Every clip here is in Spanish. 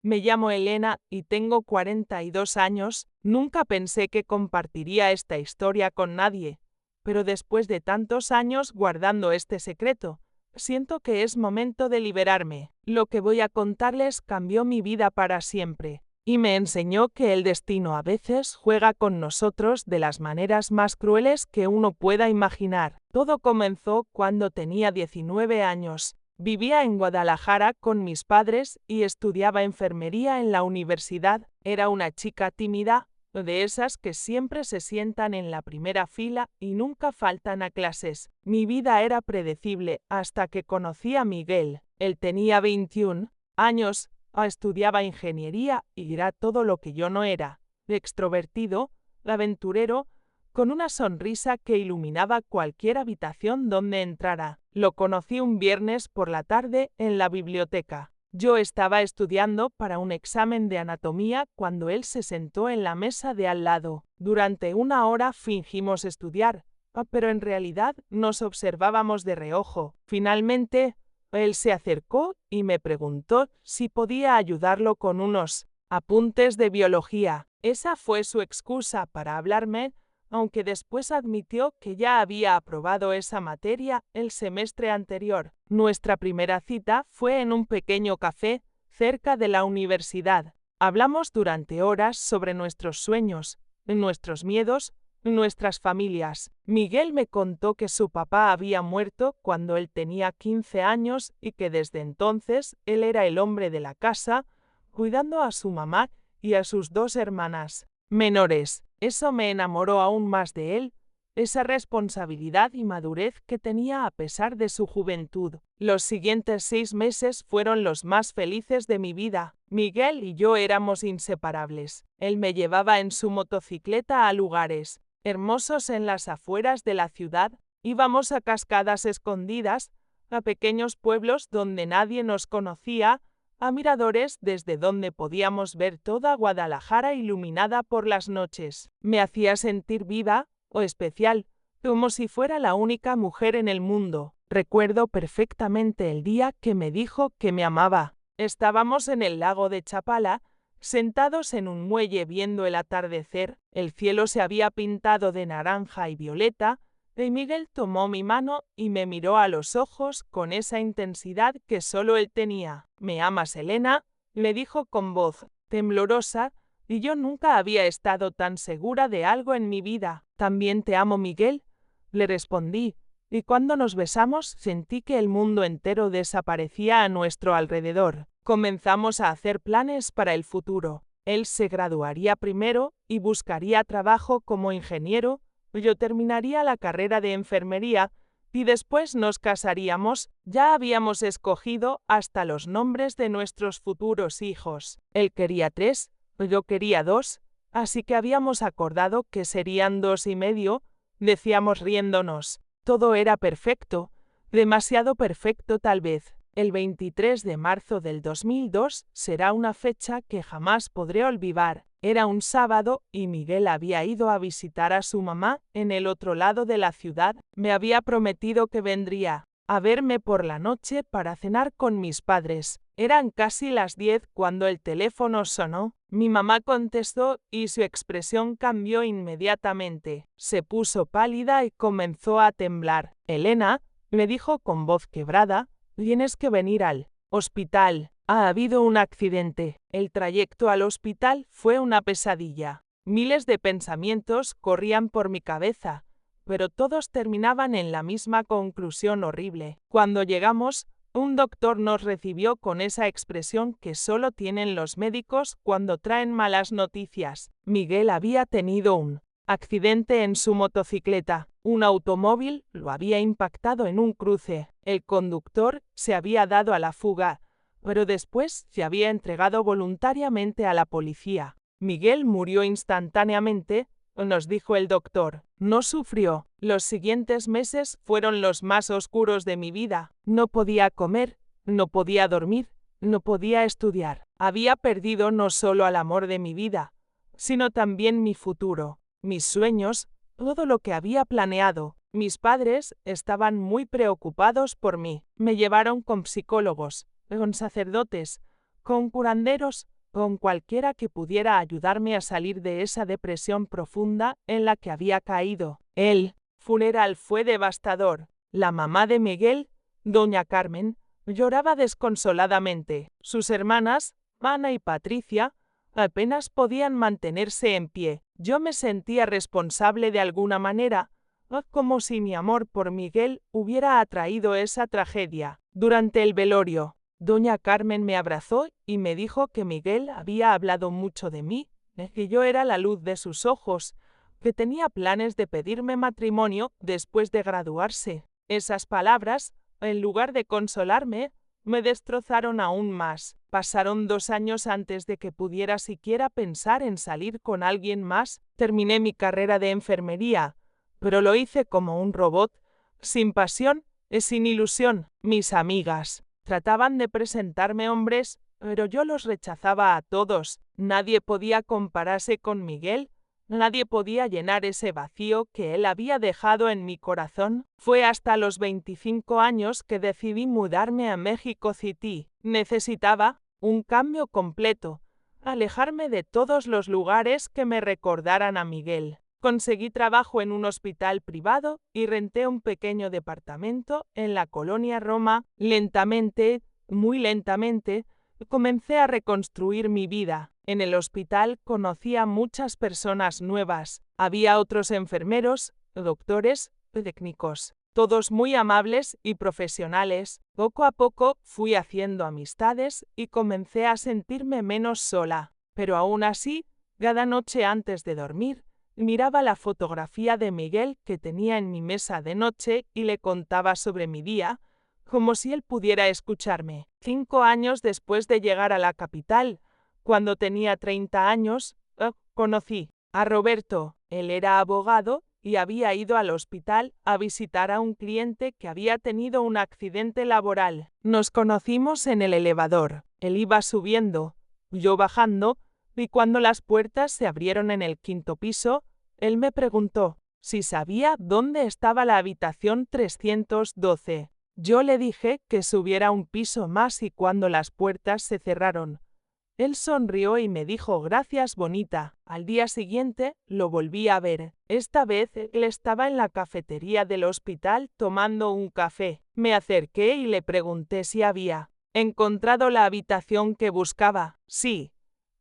Me llamo Elena y tengo 42 años. Nunca pensé que compartiría esta historia con nadie, pero después de tantos años guardando este secreto, siento que es momento de liberarme. Lo que voy a contarles cambió mi vida para siempre y me enseñó que el destino a veces juega con nosotros de las maneras más crueles que uno pueda imaginar. Todo comenzó cuando tenía 19 años. Vivía en Guadalajara con mis padres y estudiaba enfermería en la universidad. Era una chica tímida, de esas que siempre se sientan en la primera fila y nunca faltan a clases. Mi vida era predecible hasta que conocí a Miguel. Él tenía 21 años, estudiaba ingeniería y era todo lo que yo no era. Extrovertido, aventurero, con una sonrisa que iluminaba cualquier habitación donde entrara. Lo conocí un viernes por la tarde en la biblioteca. Yo estaba estudiando para un examen de anatomía cuando él se sentó en la mesa de al lado. Durante una hora fingimos estudiar, pero en realidad nos observábamos de reojo. Finalmente, él se acercó y me preguntó si podía ayudarlo con unos apuntes de biología. Esa fue su excusa para hablarme, aunque después admitió que ya había aprobado esa materia el semestre anterior. Nuestra primera cita fue en un pequeño café cerca de la universidad. Hablamos durante horas sobre nuestros sueños, nuestros miedos, nuestras familias. Miguel me contó que su papá había muerto cuando él tenía 15 años y que desde entonces él era el hombre de la casa, cuidando a su mamá y a sus dos hermanas menores. Eso me enamoró aún más de él, esa responsabilidad y madurez que tenía a pesar de su juventud. Los siguientes 6 meses fueron los más felices de mi vida. Miguel y yo éramos inseparables. Él me llevaba en su motocicleta a lugares hermosos en las afueras de la ciudad. Íbamos a cascadas escondidas, a pequeños pueblos donde nadie nos conocía, a miradores desde donde podíamos ver toda Guadalajara iluminada por las noches. Me hacía sentir viva o especial, como si fuera la única mujer en el mundo. Recuerdo perfectamente el día que me dijo que me amaba. Estábamos en el lago de Chapala, sentados en un muelle viendo el atardecer. El cielo se había pintado de naranja y violeta, y Miguel tomó mi mano y me miró a los ojos con esa intensidad que solo él tenía. ¿Me amas, Elena?, le dijo con voz temblorosa, y yo nunca había estado tan segura de algo en mi vida. ¿También te amo, Miguel?, le respondí, y cuando nos besamos sentí que el mundo entero desaparecía a nuestro alrededor. Comenzamos a hacer planes para el futuro. Él se graduaría primero y buscaría trabajo como ingeniero. Yo terminaría la carrera de enfermería y después nos casaríamos. Ya habíamos escogido hasta los nombres de nuestros futuros hijos. Él quería 3, yo quería 2, así que habíamos acordado que serían 2 y medio, decíamos riéndonos. Todo era perfecto, demasiado perfecto tal vez. El 23 de marzo del 2002 será una fecha que jamás podré olvidar. Era un sábado y Miguel había ido a visitar a su mamá en el otro lado de la ciudad. Me había prometido que vendría a verme por la noche para cenar con mis padres. Eran casi las 10 cuando el teléfono sonó. Mi mamá contestó y su expresión cambió inmediatamente. Se puso pálida y comenzó a temblar. Elena, me dijo con voz quebrada, tienes que venir al hospital. Ha habido un accidente. El trayecto al hospital fue una pesadilla. Miles de pensamientos corrían por mi cabeza, pero todos terminaban en la misma conclusión horrible. Cuando llegamos, un doctor nos recibió con esa expresión que solo tienen los médicos cuando traen malas noticias. Miguel había tenido un accidente en su motocicleta. Un automóvil lo había impactado en un cruce. El conductor se había dado a la fuga, pero después se había entregado voluntariamente a la policía. Miguel murió instantáneamente, nos dijo el doctor. No sufrió. Los siguientes meses fueron los más oscuros de mi vida. No podía comer, no podía dormir, no podía estudiar. Había perdido no solo al amor de mi vida, sino también mi futuro, mis sueños, todo lo que había planeado. Mis padres estaban muy preocupados por mí. Me llevaron con psicólogos, con sacerdotes, con curanderos, con cualquiera que pudiera ayudarme a salir de esa depresión profunda en la que había caído. El funeral fue devastador. La mamá de Miguel, doña Carmen, lloraba desconsoladamente. Sus hermanas, Ana y Patricia, apenas podían mantenerse en pie. Yo me sentía responsable de alguna manera, como si mi amor por Miguel hubiera atraído esa tragedia. Durante el velorio, doña Carmen me abrazó y me dijo que Miguel había hablado mucho de mí, que yo era la luz de sus ojos, que tenía planes de pedirme matrimonio después de graduarse. Esas palabras, en lugar de consolarme, me destrozaron aún más. Pasaron 2 años antes de que pudiera siquiera pensar en salir con alguien más. Terminé mi carrera de enfermería, pero lo hice como un robot, sin pasión y sin ilusión. Mis amigas trataban de presentarme hombres, pero yo los rechazaba a todos. Nadie podía compararse con Miguel. Nadie podía llenar ese vacío que él había dejado en mi corazón. Fue hasta los 25 años que decidí mudarme a México City. Necesitaba un cambio completo, alejarme de todos los lugares que me recordaran a Miguel. Conseguí trabajo en un hospital privado y renté un pequeño departamento en la colonia Roma. Lentamente, muy lentamente, comencé a reconstruir mi vida. En el hospital conocí a muchas personas nuevas. Había otros enfermeros, doctores, técnicos, todos muy amables y profesionales. Poco a poco fui haciendo amistades y comencé a sentirme menos sola. Pero aún así, cada noche antes de dormir, miraba la fotografía de Miguel que tenía en mi mesa de noche y le contaba sobre mi día, como si él pudiera escucharme. 5 años después de llegar a la capital, cuando tenía 30 años, conocí a Roberto. Él era abogado y había ido al hospital a visitar a un cliente que había tenido un accidente laboral. Nos conocimos en el elevador. Él iba subiendo, yo bajando, y cuando las puertas se abrieron en el 5.º piso, él me preguntó si sabía dónde estaba la habitación 312. Yo le dije que subiera un piso más y cuando las puertas se cerraron, él sonrió y me dijo gracias bonita. Al día siguiente lo volví a ver. Esta vez él estaba en la cafetería del hospital tomando un café. Me acerqué y le pregunté si había encontrado la habitación que buscaba. Sí,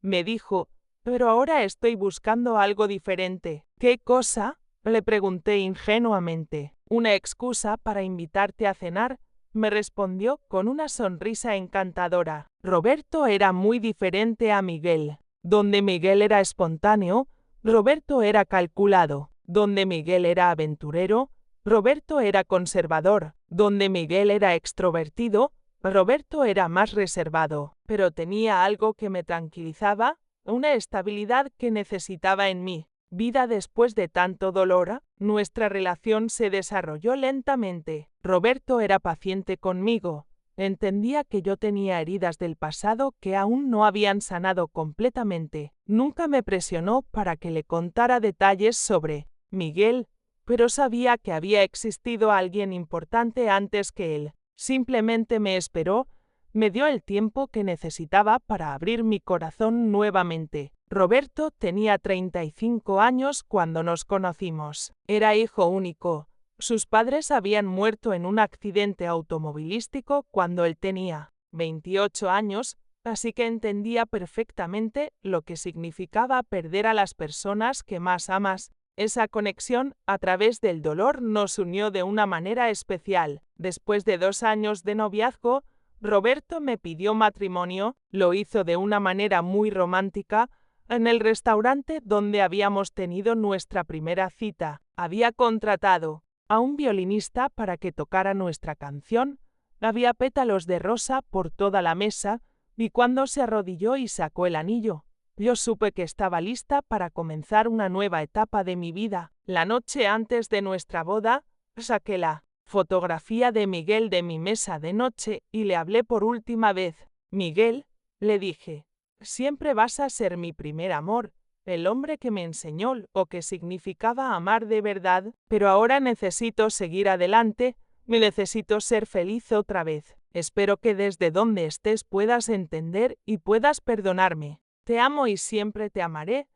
me dijo, pero ahora estoy buscando algo diferente. ¿Qué cosa? Le pregunté ingenuamente. Una excusa para invitarte a cenar, me respondió con una sonrisa encantadora. Roberto era muy diferente a Miguel. Donde Miguel era espontáneo, Roberto era calculado. Donde Miguel era aventurero, Roberto era conservador. Donde Miguel era extrovertido, Roberto era más reservado. Pero tenía algo que me tranquilizaba, una estabilidad que necesitaba en mí. Vida después de tanto dolor, nuestra relación se desarrolló lentamente. Roberto era paciente conmigo. Entendía que yo tenía heridas del pasado que aún no habían sanado completamente. Nunca me presionó para que le contara detalles sobre Miguel, pero sabía que había existido alguien importante antes que él. Simplemente me esperó, me dio el tiempo que necesitaba para abrir mi corazón nuevamente. Roberto tenía 35 años cuando nos conocimos. Era hijo único. Sus padres habían muerto en un accidente automovilístico cuando él tenía 28 años, así que entendía perfectamente lo que significaba perder a las personas que más amas. Esa conexión a través del dolor nos unió de una manera especial. Después de 2 años de noviazgo, Roberto me pidió matrimonio. Lo hizo de una manera muy romántica. En el restaurante donde habíamos tenido nuestra primera cita, había contratado a un violinista para que tocara nuestra canción. Había pétalos de rosa por toda la mesa y cuando se arrodilló y sacó el anillo, yo supe que estaba lista para comenzar una nueva etapa de mi vida. La noche antes de nuestra boda, saqué la fotografía de Miguel de mi mesa de noche y le hablé por última vez. Miguel, le dije, siempre vas a ser mi primer amor, el hombre que me enseñó lo que significaba amar de verdad, pero ahora necesito seguir adelante, necesito ser feliz otra vez. Espero que desde donde estés puedas entender y puedas perdonarme. Te amo y siempre te amaré,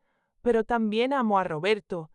pero también amo a Roberto,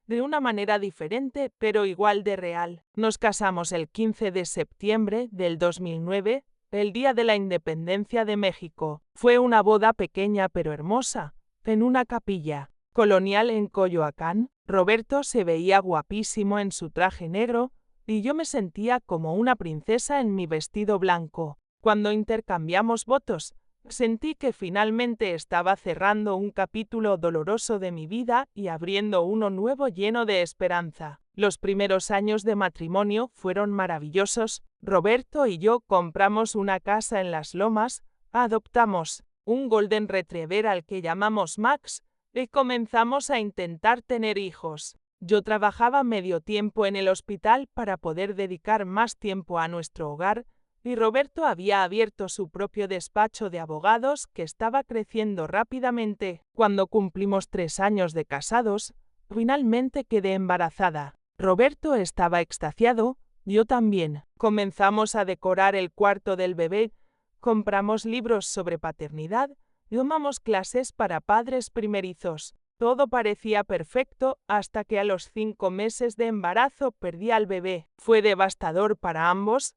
de una manera diferente pero igual de real. Nos casamos el 15 de septiembre del 2009, el día de la independencia de México. Fue una boda pequeña pero hermosa, en una capilla colonial en Coyoacán. Roberto se veía guapísimo en su traje negro y yo me sentía como una princesa en mi vestido blanco. Cuando intercambiamos votos, sentí que finalmente estaba cerrando un capítulo doloroso de mi vida y abriendo uno nuevo lleno de esperanza. Los primeros años de matrimonio fueron maravillosos. Roberto y yo compramos una casa en Las Lomas, adoptamos un Golden Retriever al que llamamos Max y comenzamos a intentar tener hijos. Yo trabajaba medio tiempo en el hospital para poder dedicar más tiempo a nuestro hogar, y Roberto había abierto su propio despacho de abogados que estaba creciendo rápidamente. Cuando cumplimos 3 años de casados, finalmente quedé embarazada. Roberto estaba extasiado, yo también. Comenzamos a decorar el cuarto del bebé, compramos libros sobre paternidad, tomamos clases para padres primerizos. Todo parecía perfecto hasta que a los 5 meses de embarazo perdí al bebé. Fue devastador para ambos,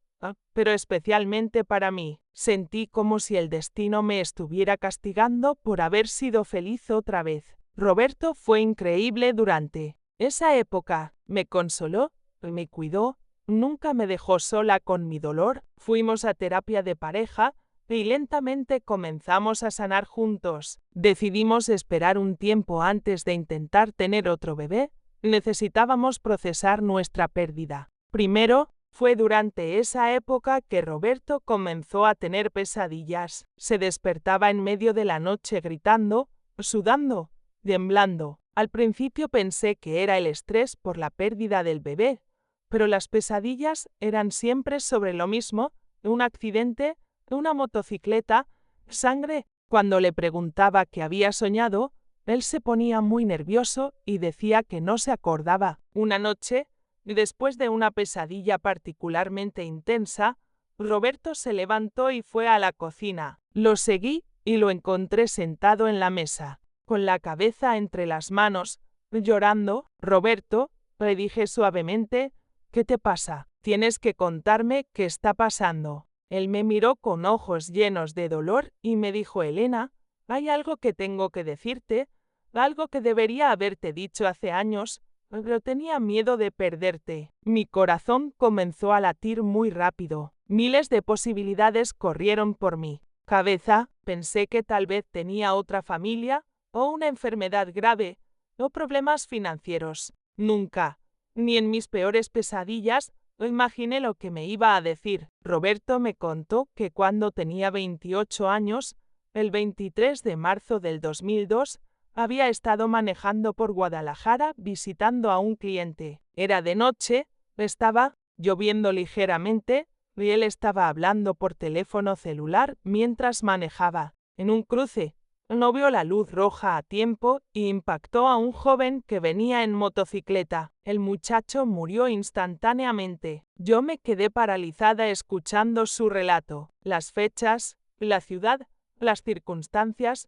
pero especialmente para mí. Sentí como si el destino me estuviera castigando por haber sido feliz otra vez. Roberto fue increíble durante esa época. Me consoló, me cuidó, nunca me dejó sola con mi dolor. Fuimos a terapia de pareja y lentamente comenzamos a sanar juntos. Decidimos esperar un tiempo antes de intentar tener otro bebé. Necesitábamos procesar nuestra pérdida. Primero, fue durante esa época que Roberto comenzó a tener pesadillas. Se despertaba en medio de la noche gritando, sudando, temblando. Al principio pensé que era el estrés por la pérdida del bebé, pero las pesadillas eran siempre sobre lo mismo: un accidente, una motocicleta, sangre. Cuando le preguntaba qué había soñado, él se ponía muy nervioso y decía que no se acordaba. Una noche, después de una pesadilla particularmente intensa, Roberto se levantó y fue a la cocina. Lo seguí y lo encontré sentado en la mesa, con la cabeza entre las manos, llorando. Roberto, le dije suavemente, ¿qué te pasa? Tienes que contarme qué está pasando. Él me miró con ojos llenos de dolor y me dijo: Elena, hay algo que tengo que decirte, algo que debería haberte dicho hace años, pero tenía miedo de perderte. Mi corazón comenzó a latir muy rápido. Miles de posibilidades corrieron por mi cabeza. Pensé que tal vez tenía otra familia, o una enfermedad grave, o problemas financieros. Nunca, ni en mis peores pesadillas, imaginé lo que me iba a decir. Roberto me contó que cuando tenía 28 años, el 23 de marzo del 2002, había estado manejando por Guadalajara visitando a un cliente. Era de noche, estaba lloviendo ligeramente, y él estaba hablando por teléfono celular mientras manejaba. En un cruce, no vio la luz roja a tiempo y impactó a un joven que venía en motocicleta. El muchacho murió instantáneamente. Yo me quedé paralizada escuchando su relato. Las fechas, la ciudad, las circunstancias,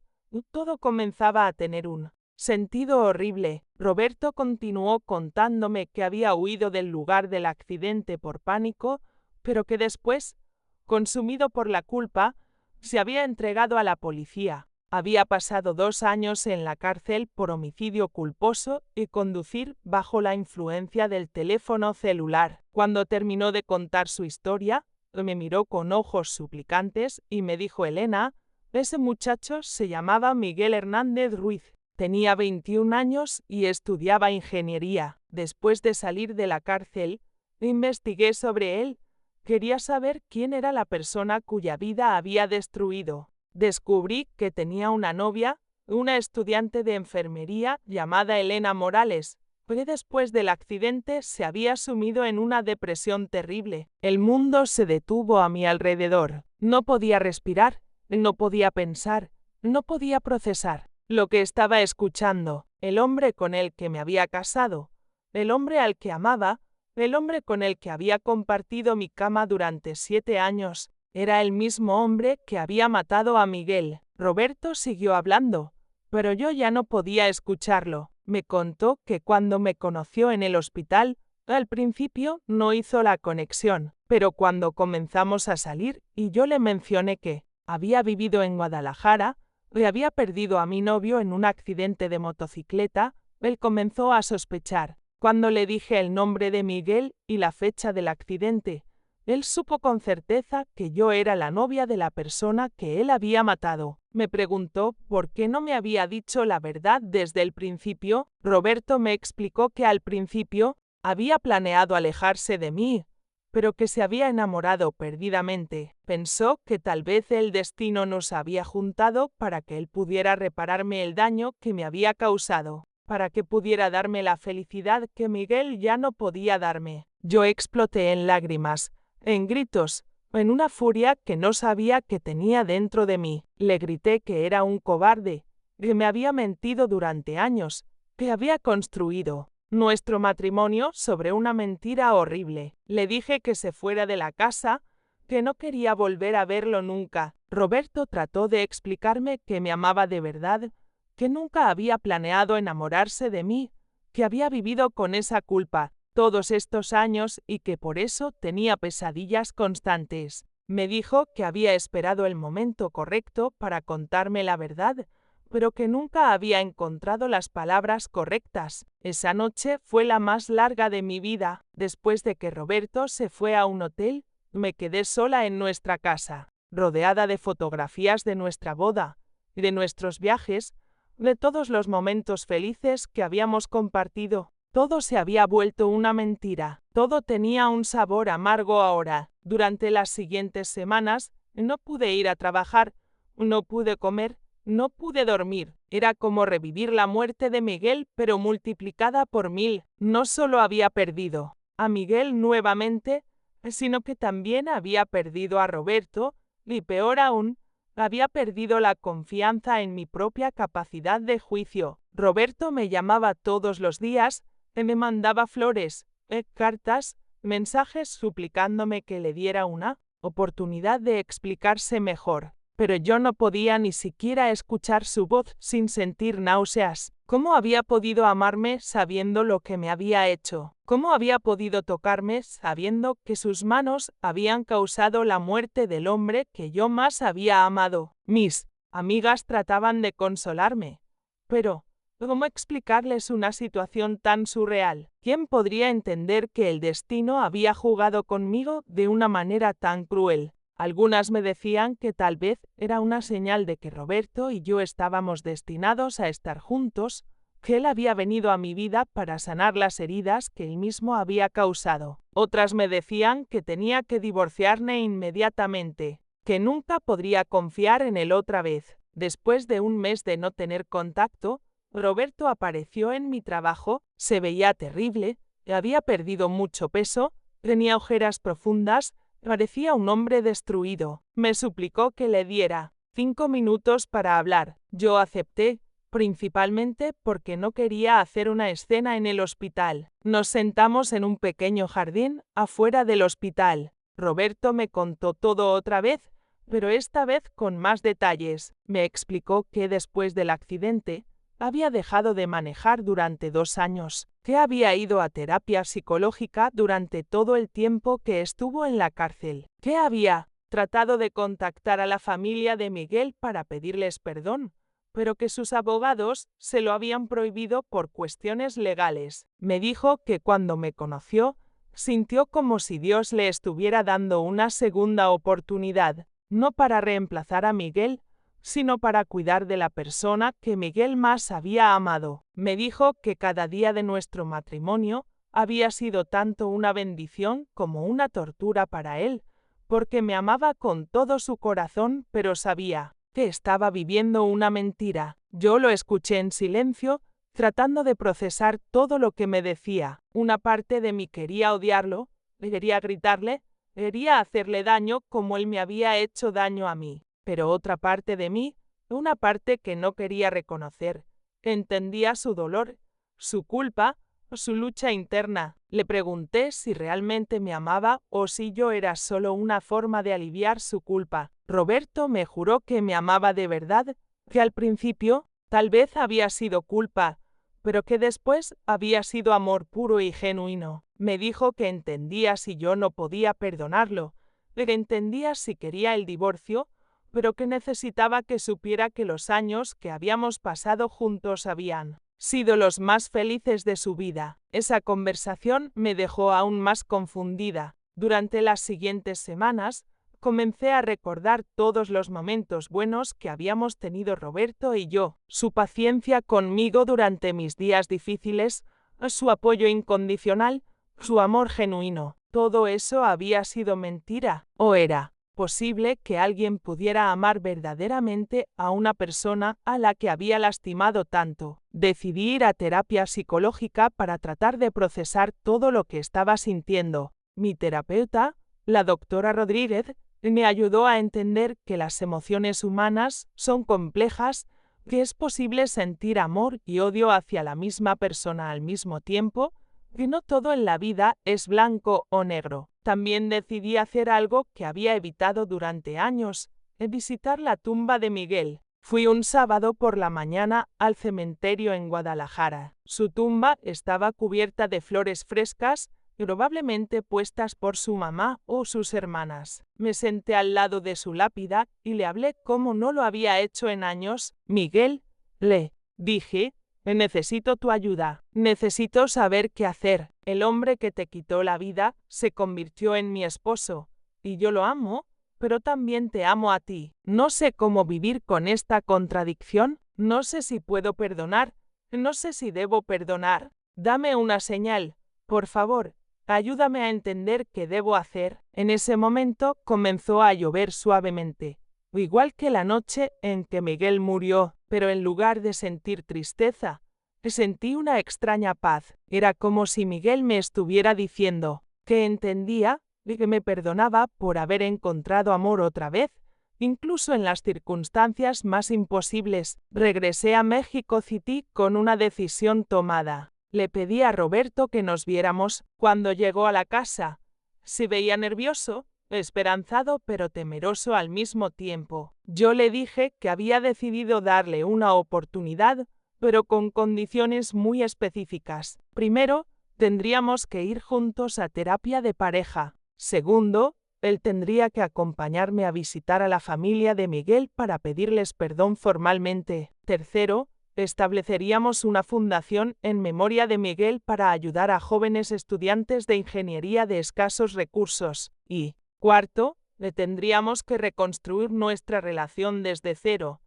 todo comenzaba a tener un sentido horrible. Roberto continuó contándome que había huido del lugar del accidente por pánico, pero que después, consumido por la culpa, se había entregado a la policía. Había pasado 2 años en la cárcel por homicidio culposo y conducir bajo la influencia del teléfono celular. Cuando terminó de contar su historia, me miró con ojos suplicantes y me dijo: Elena, ese muchacho se llamaba Miguel Hernández Ruiz. Tenía 21 años y estudiaba ingeniería. Después de salir de la cárcel, investigué sobre él. Quería saber quién era la persona cuya vida había destruido. Descubrí que tenía una novia, una estudiante de enfermería llamada Elena Morales, que después del accidente se había sumido en una depresión terrible. El mundo se detuvo a mi alrededor. No podía respirar, no podía pensar, no podía procesar lo que estaba escuchando. El hombre con el que me había casado, el hombre al que amaba, el hombre con el que había compartido mi cama durante 7 años, era el mismo hombre que había matado a Miguel. Roberto siguió hablando, pero yo ya no podía escucharlo. Me contó que cuando me conoció en el hospital, al principio no hizo la conexión, pero cuando comenzamos a salir y yo le mencioné que había vivido en Guadalajara y había perdido a mi novio en un accidente de motocicleta, él comenzó a sospechar. Cuando le dije el nombre de Miguel y la fecha del accidente, él supo con certeza que yo era la novia de la persona que él había matado. Me preguntó por qué no me había dicho la verdad desde el principio. Roberto me explicó que al principio había planeado alejarse de mí, pero que se había enamorado perdidamente. Pensó que tal vez el destino nos había juntado para que él pudiera repararme el daño que me había causado, para que pudiera darme la felicidad que Miguel ya no podía darme. Yo exploté en lágrimas, en gritos, en una furia que no sabía que tenía dentro de mí. Le grité que era un cobarde, que me había mentido durante años, que había construido nuestro matrimonio sobre una mentira horrible. Le dije que se fuera de la casa, que no quería volver a verlo nunca. Roberto trató de explicarme que me amaba de verdad, que nunca había planeado enamorarse de mí, que había vivido con esa culpa todos estos años y que por eso tenía pesadillas constantes. Me dijo que había esperado el momento correcto para contarme la verdad, pero que nunca había encontrado las palabras correctas. Esa noche fue la más larga de mi vida. Después de que Roberto se fue a un hotel, me quedé sola en nuestra casa, rodeada de fotografías de nuestra boda, de nuestros viajes, de todos los momentos felices que habíamos compartido. Todo se había vuelto una mentira. Todo tenía un sabor amargo ahora. Durante las siguientes semanas no pude ir a trabajar, no pude comer, no pude dormir. Era como revivir la muerte de Miguel, pero multiplicada por 1000. No solo había perdido a Miguel nuevamente, sino que también había perdido a Roberto, y peor aún, había perdido la confianza en mi propia capacidad de juicio. Roberto me llamaba todos los días, me mandaba flores, cartas, mensajes suplicándome que le diera una oportunidad de explicarse mejor. Pero yo no podía ni siquiera escuchar su voz sin sentir náuseas. ¿Cómo había podido amarme sabiendo lo que me había hecho? ¿Cómo había podido tocarme sabiendo que sus manos habían causado la muerte del hombre que yo más había amado? Mis amigas trataban de consolarme, pero ¿cómo explicarles una situación tan surreal? ¿Quién podría entender que el destino había jugado conmigo de una manera tan cruel? Algunas me decían que tal vez era una señal de que Roberto y yo estábamos destinados a estar juntos, que él había venido a mi vida para sanar las heridas que él mismo había causado. Otras me decían que tenía que divorciarme inmediatamente, que nunca podría confiar en él otra vez. Después de un mes de no tener contacto, Roberto apareció en mi trabajo, se veía terrible, había perdido mucho peso, tenía ojeras profundas, parecía un hombre destruido. Me suplicó que le diera 5 minutos para hablar. Yo acepté, principalmente porque no quería hacer una escena en el hospital. Nos sentamos en un pequeño jardín afuera del hospital. Roberto me contó todo otra vez, pero esta vez con más detalles. Me explicó que después del accidente había dejado de manejar durante 2 años, que había ido a terapia psicológica durante todo el tiempo que estuvo en la cárcel, que había tratado de contactar a la familia de Miguel para pedirles perdón, pero que sus abogados se lo habían prohibido por cuestiones legales. Me dijo que cuando me conoció, sintió como si Dios le estuviera dando una segunda oportunidad, no para reemplazar a Miguel, sino para cuidar de la persona que Miguel más había amado. Me dijo que cada día de nuestro matrimonio había sido tanto una bendición como una tortura para él, porque me amaba con todo su corazón, pero sabía que estaba viviendo una mentira. Yo lo escuché en silencio, tratando de procesar todo lo que me decía. Una parte de mí quería odiarlo, quería gritarle, quería hacerle daño como él me había hecho daño a mí. Pero otra parte de mí, una parte que no quería reconocer, entendía su dolor, su culpa, su lucha interna. Le pregunté si realmente me amaba o si yo era solo una forma de aliviar su culpa. Roberto me juró que me amaba de verdad, que al principio tal vez había sido culpa, pero que después había sido amor puro y genuino. Me dijo que entendía si yo no podía perdonarlo, que entendía si quería el divorcio, pero que necesitaba que supiera que los años que habíamos pasado juntos habían sido los más felices de su vida. Esa conversación me dejó aún más confundida. Durante las siguientes semanas, comencé a recordar todos los momentos buenos que habíamos tenido Roberto y yo, su paciencia conmigo durante mis días difíciles, su apoyo incondicional, su amor genuino. Todo eso había sido mentira, ¿o era posible que alguien pudiera amar verdaderamente a una persona a la que había lastimado tanto? Decidí ir a terapia psicológica para tratar de procesar todo lo que estaba sintiendo. Mi terapeuta, la doctora Rodríguez, me ayudó a entender que las emociones humanas son complejas, que es posible sentir amor y odio hacia la misma persona al mismo tiempo, que no todo en la vida es blanco o negro. También decidí hacer algo que había evitado durante años, visitar la tumba de Miguel. Fui un sábado por la mañana al cementerio en Guadalajara. Su tumba estaba cubierta de flores frescas, probablemente puestas por su mamá o sus hermanas. Me senté al lado de su lápida y le hablé como no lo había hecho en años. Miguel, le dije, necesito tu ayuda. Necesito saber qué hacer. El hombre que te quitó la vida se convirtió en mi esposo, y yo lo amo, pero también te amo a ti. No sé cómo vivir con esta contradicción. No sé si puedo perdonar. No sé si debo perdonar. Dame una señal, por favor. Ayúdame a entender qué debo hacer. En ese momento comenzó a llover suavemente, igual que la noche en que Miguel murió, pero en lugar de sentir tristeza, sentí una extraña paz. Era como si Miguel me estuviera diciendo que entendía y que me perdonaba por haber encontrado amor otra vez, incluso en las circunstancias más imposibles. Regresé a México City con una decisión tomada. Le pedí a Roberto que nos viéramos. Cuando llegó a la casa, se veía nervioso, esperanzado pero temeroso al mismo tiempo. Yo le dije que había decidido darle una oportunidad, pero con condiciones muy específicas. Primero, tendríamos que ir juntos a terapia de pareja. Segundo, él tendría que acompañarme a visitar a la familia de Miguel para pedirles perdón formalmente. Tercero, estableceríamos una fundación en memoria de Miguel para ayudar a jóvenes estudiantes de ingeniería de escasos recursos. Y, cuarto, le tendríamos que reconstruir nuestra relación desde cero,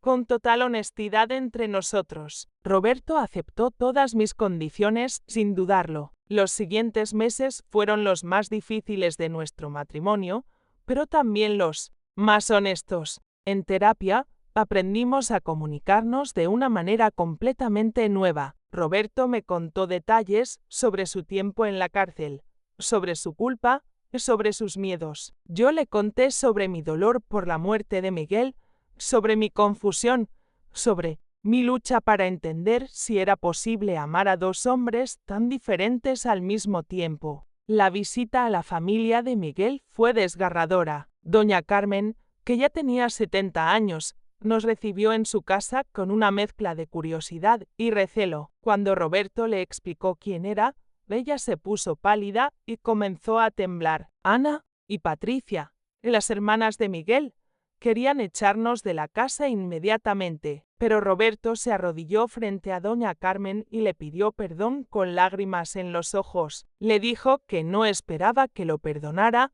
con total honestidad entre nosotros. Roberto aceptó todas mis condiciones sin dudarlo. Los siguientes meses fueron los más difíciles de nuestro matrimonio, pero también los más honestos. En terapia, aprendimos a comunicarnos de una manera completamente nueva. Roberto me contó detalles sobre su tiempo en la cárcel, sobre su culpa, sobre sus miedos. Yo le conté sobre mi dolor por la muerte de Miguel, sobre mi confusión, sobre mi lucha para entender si era posible amar a dos hombres tan diferentes al mismo tiempo. La visita a la familia de Miguel fue desgarradora. Doña Carmen, que ya tenía 70 años, nos recibió en su casa con una mezcla de curiosidad y recelo. Cuando Roberto le explicó quién era, ella se puso pálida y comenzó a temblar. Ana y Patricia, las hermanas de Miguel, querían echarnos de la casa inmediatamente, pero Roberto se arrodilló frente a doña Carmen y le pidió perdón con lágrimas en los ojos. Le dijo que no esperaba que lo perdonara,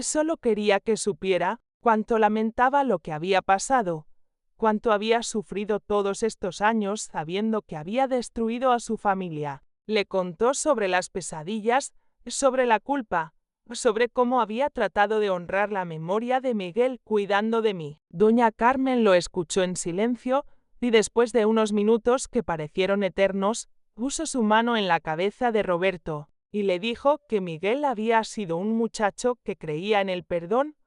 solo quería que supiera cuánto lamentaba lo que había pasado, cuánto había sufrido todos estos años sabiendo que había destruido a su familia. Le contó sobre las pesadillas, sobre la culpa, sobre cómo había tratado de honrar la memoria de Miguel cuidando de mí. Doña Carmen lo escuchó en silencio y después de unos minutos que parecieron eternos, puso su mano en la cabeza de Roberto y le dijo que Miguel había sido un muchacho que creía en el perdón,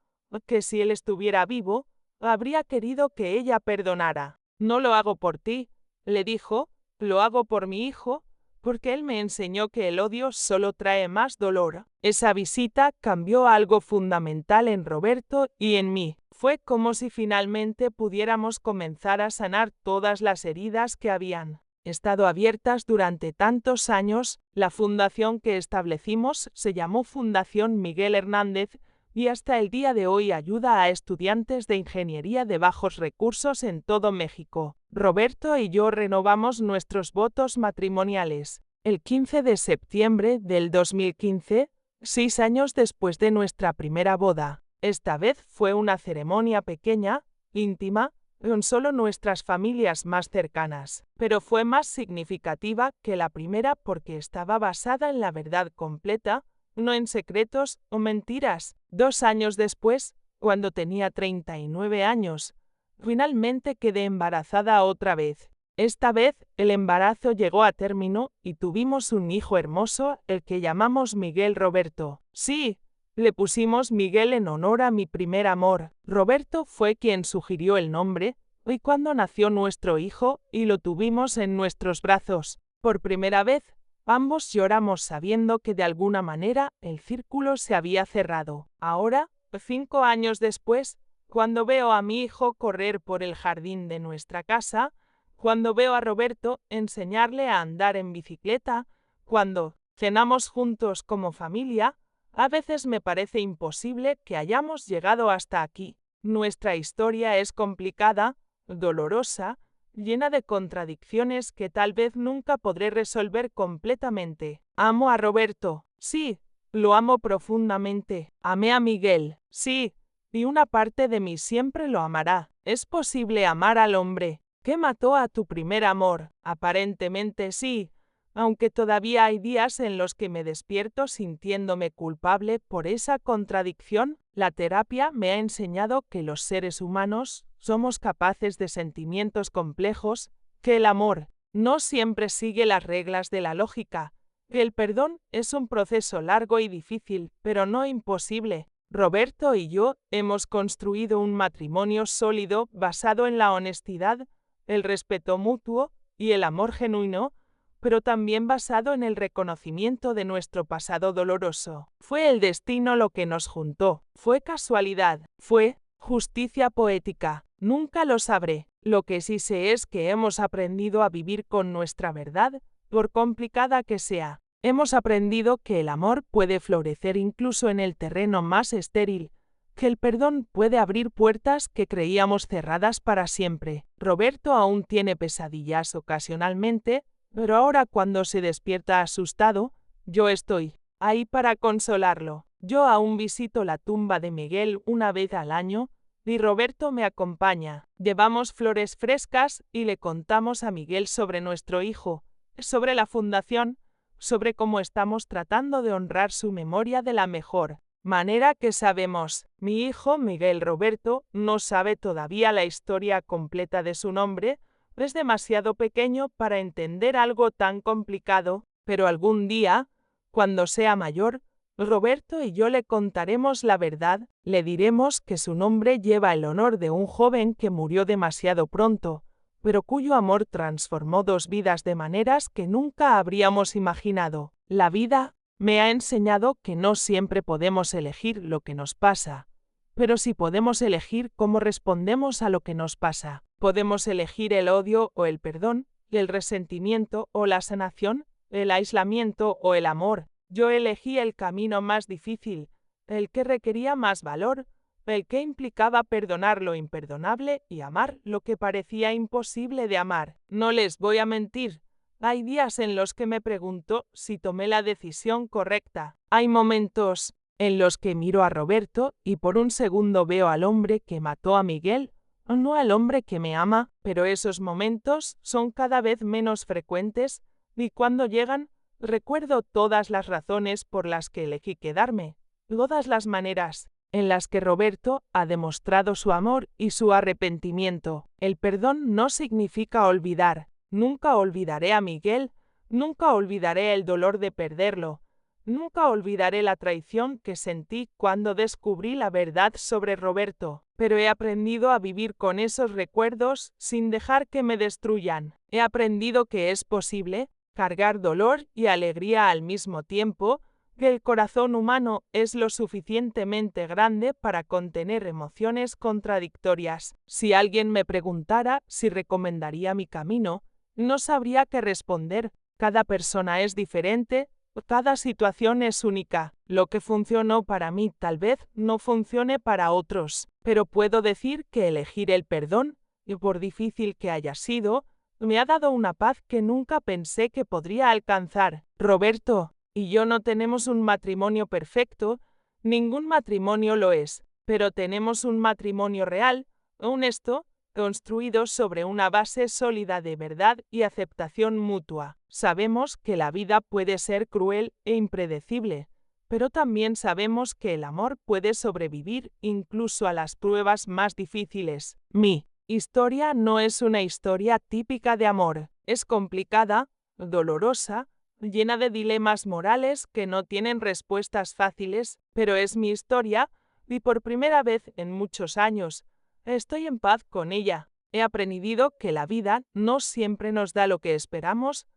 que si él estuviera vivo, habría querido que ella perdonara. No lo hago por ti, le dijo, lo hago por mi hijo, porque él me enseñó que el odio solo trae más dolor. Esa visita cambió algo fundamental en Roberto y en mí. Fue como si finalmente pudiéramos comenzar a sanar todas las heridas que habían estado abiertas durante tantos años. La fundación que establecimos se llamó Fundación Miguel Hernández y hasta el día de hoy ayuda a estudiantes de ingeniería de bajos recursos en todo México. Roberto y yo renovamos nuestros votos matrimoniales el 15 de septiembre del 2015, 6 años después de nuestra primera boda. Esta vez fue una ceremonia pequeña, íntima, con solo nuestras familias más cercanas, pero fue más significativa que la primera porque estaba basada en la verdad completa, no en secretos o mentiras. 2 años después, cuando tenía 39 años, finalmente quedé embarazada otra vez. Esta vez, el embarazo llegó a término y tuvimos un hijo hermoso, el que llamamos Miguel Roberto. Sí, le pusimos Miguel en honor a mi primer amor. Roberto fue quien sugirió el nombre, y cuando nació nuestro hijo y lo tuvimos en nuestros brazos, por primera vez, ambos lloramos sabiendo que de alguna manera el círculo se había cerrado. Ahora, 5 años después, cuando veo a mi hijo correr por el jardín de nuestra casa, cuando veo a Roberto enseñarle a andar en bicicleta, cuando cenamos juntos como familia, a veces me parece imposible que hayamos llegado hasta aquí. Nuestra historia es complicada, dolorosa, llena de contradicciones que tal vez nunca podré resolver completamente. Amo a Roberto, sí, lo amo profundamente. Amé a Miguel, sí, y una parte de mí siempre lo amará. ¿Es posible amar al hombre que mató a tu primer amor? Aparentemente sí, aunque todavía hay días en los que me despierto sintiéndome culpable por esa contradicción. La terapia me ha enseñado que los seres humanos somos capaces de sentimientos complejos, que el amor no siempre sigue las reglas de la lógica, que el perdón es un proceso largo y difícil, pero no imposible. Roberto y yo hemos construido un matrimonio sólido basado en la honestidad, el respeto mutuo y el amor genuino, pero también basado en el reconocimiento de nuestro pasado doloroso. ¿Fue el destino lo que nos juntó? ¿Fue casualidad? ¿Fue justicia poética? Nunca lo sabré. Lo que sí sé es que hemos aprendido a vivir con nuestra verdad, por complicada que sea. Hemos aprendido que el amor puede florecer incluso en el terreno más estéril, que el perdón puede abrir puertas que creíamos cerradas para siempre. Roberto aún tiene pesadillas ocasionalmente, pero ahora cuando se despierta asustado, yo estoy ahí para consolarlo. Yo aún visito la tumba de Miguel una vez al año, y Roberto me acompaña. Llevamos flores frescas y le contamos a Miguel sobre nuestro hijo, sobre la fundación, sobre cómo estamos tratando de honrar su memoria de la mejor manera que sabemos. Mi hijo Miguel Roberto no sabe todavía la historia completa de su nombre, es demasiado pequeño para entender algo tan complicado, pero algún día, cuando sea mayor, Roberto y yo le contaremos la verdad, le diremos que su nombre lleva el honor de un joven que murió demasiado pronto, pero cuyo amor transformó 2 vidas de maneras que nunca habríamos imaginado. La vida me ha enseñado que no siempre podemos elegir lo que nos pasa, pero sí podemos elegir cómo respondemos a lo que nos pasa. Podemos elegir el odio o el perdón, el resentimiento o la sanación, el aislamiento o el amor. Yo elegí el camino más difícil, el que requería más valor, el que implicaba perdonar lo imperdonable y amar lo que parecía imposible de amar. No les voy a mentir, hay días en los que me pregunto si tomé la decisión correcta. Hay momentos en los que miro a Roberto y por un segundo veo al hombre que mató a Miguel, no al hombre que me ama, pero esos momentos son cada vez menos frecuentes y cuando llegan, recuerdo todas las razones por las que elegí quedarme, todas las maneras en las que Roberto ha demostrado su amor y su arrepentimiento. El perdón no significa olvidar. Nunca olvidaré a Miguel, nunca olvidaré el dolor de perderlo, nunca olvidaré la traición que sentí cuando descubrí la verdad sobre Roberto, pero he aprendido a vivir con esos recuerdos sin dejar que me destruyan. He aprendido que es posible cargar dolor y alegría al mismo tiempo, que el corazón humano es lo suficientemente grande para contener emociones contradictorias. Si alguien me preguntara si recomendaría mi camino, no sabría qué responder. Cada persona es diferente, cada situación es única. Lo que funcionó para mí tal vez no funcione para otros, pero puedo decir que elegir el perdón, y por difícil que haya sido, me ha dado una paz que nunca pensé que podría alcanzar. Roberto y yo no tenemos un matrimonio perfecto, ningún matrimonio lo es, pero tenemos un matrimonio real, honesto, construido sobre una base sólida de verdad y aceptación mutua. Sabemos que la vida puede ser cruel e impredecible, pero también sabemos que el amor puede sobrevivir incluso a las pruebas más difíciles. Mi historia no es una historia típica de amor, es complicada, dolorosa, llena de dilemas morales que no tienen respuestas fáciles, pero es mi historia y por primera vez en muchos años estoy en paz con ella. He aprendido que la vida no siempre nos da lo que esperamos,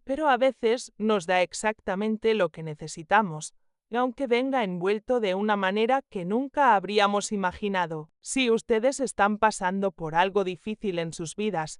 pero a veces nos da exactamente lo que necesitamos, aunque venga envuelto de una manera que nunca habríamos imaginado. Si ustedes están pasando por algo difícil en sus vidas,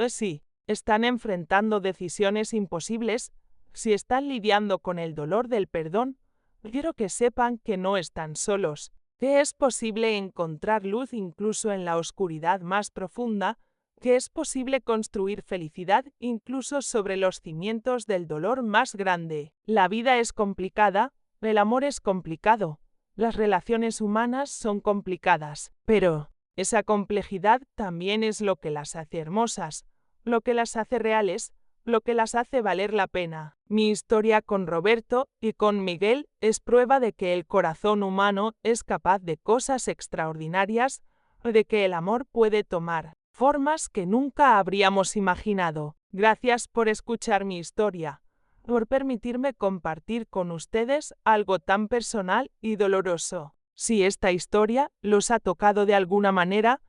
sí, están enfrentando decisiones imposibles, si están lidiando con el dolor del perdón, quiero que sepan que no están solos, que es posible encontrar luz incluso en la oscuridad más profunda, que es posible construir felicidad incluso sobre los cimientos del dolor más grande. La vida es complicada, el amor es complicado, las relaciones humanas son complicadas, pero esa complejidad también es lo que las hace hermosas, lo que las hace reales, lo que las hace valer la pena. Mi historia con Roberto y con Miguel es prueba de que el corazón humano es capaz de cosas extraordinarias, de que el amor puede tomar formas que nunca habríamos imaginado. Gracias por escuchar mi historia, por permitirme compartir con ustedes algo tan personal y doloroso. Si esta historia los ha tocado de alguna manera,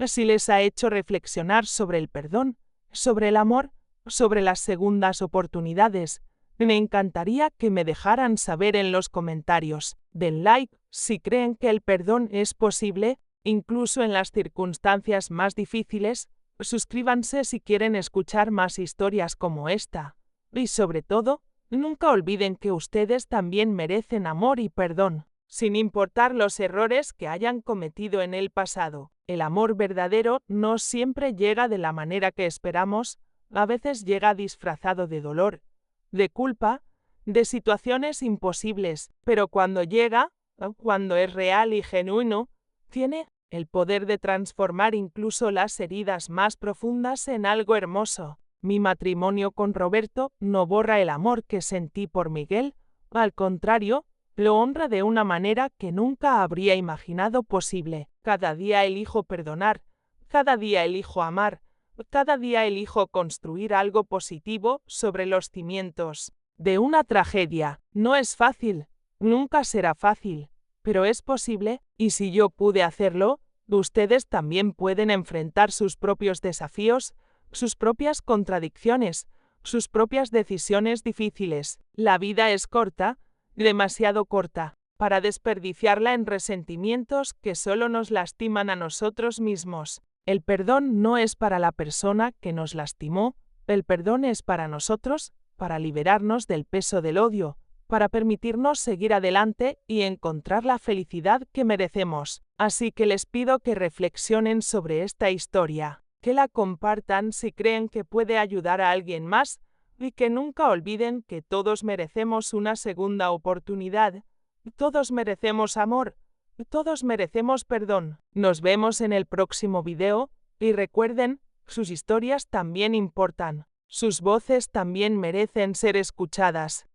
si les ha hecho reflexionar sobre el perdón, sobre el amor, sobre las segundas oportunidades, me encantaría que me dejaran saber en los comentarios. Den like si creen que el perdón es posible, incluso en las circunstancias más difíciles. Suscríbanse si quieren escuchar más historias como esta. Y sobre todo, nunca olviden que ustedes también merecen amor y perdón, sin importar los errores que hayan cometido en el pasado. El amor verdadero no siempre llega de la manera que esperamos, a veces llega disfrazado de dolor, de culpa, de situaciones imposibles, pero cuando llega, cuando es real y genuino, tiene el poder de transformar incluso las heridas más profundas en algo hermoso. Mi matrimonio con Roberto no borra el amor que sentí por Miguel, al contrario, lo honra de una manera que nunca habría imaginado posible. Cada día elijo perdonar, cada día elijo amar, cada día elijo construir algo positivo sobre los cimientos de una tragedia. No es fácil, nunca será fácil, pero es posible, y si yo pude hacerlo, ustedes también pueden enfrentar sus propios desafíos, sus propias contradicciones, sus propias decisiones difíciles. La vida es corta, demasiado corta, para desperdiciarla en resentimientos que solo nos lastiman a nosotros mismos. El perdón no es para la persona que nos lastimó, el perdón es para nosotros, para liberarnos del peso del odio, para permitirnos seguir adelante y encontrar la felicidad que merecemos. Así que les pido que reflexionen sobre esta historia, que la compartan si creen que puede ayudar a alguien más, y que nunca olviden que todos merecemos una segunda oportunidad, todos merecemos amor, todos merecemos perdón. Nos vemos en el próximo video, y recuerden, sus historias también importan, sus voces también merecen ser escuchadas.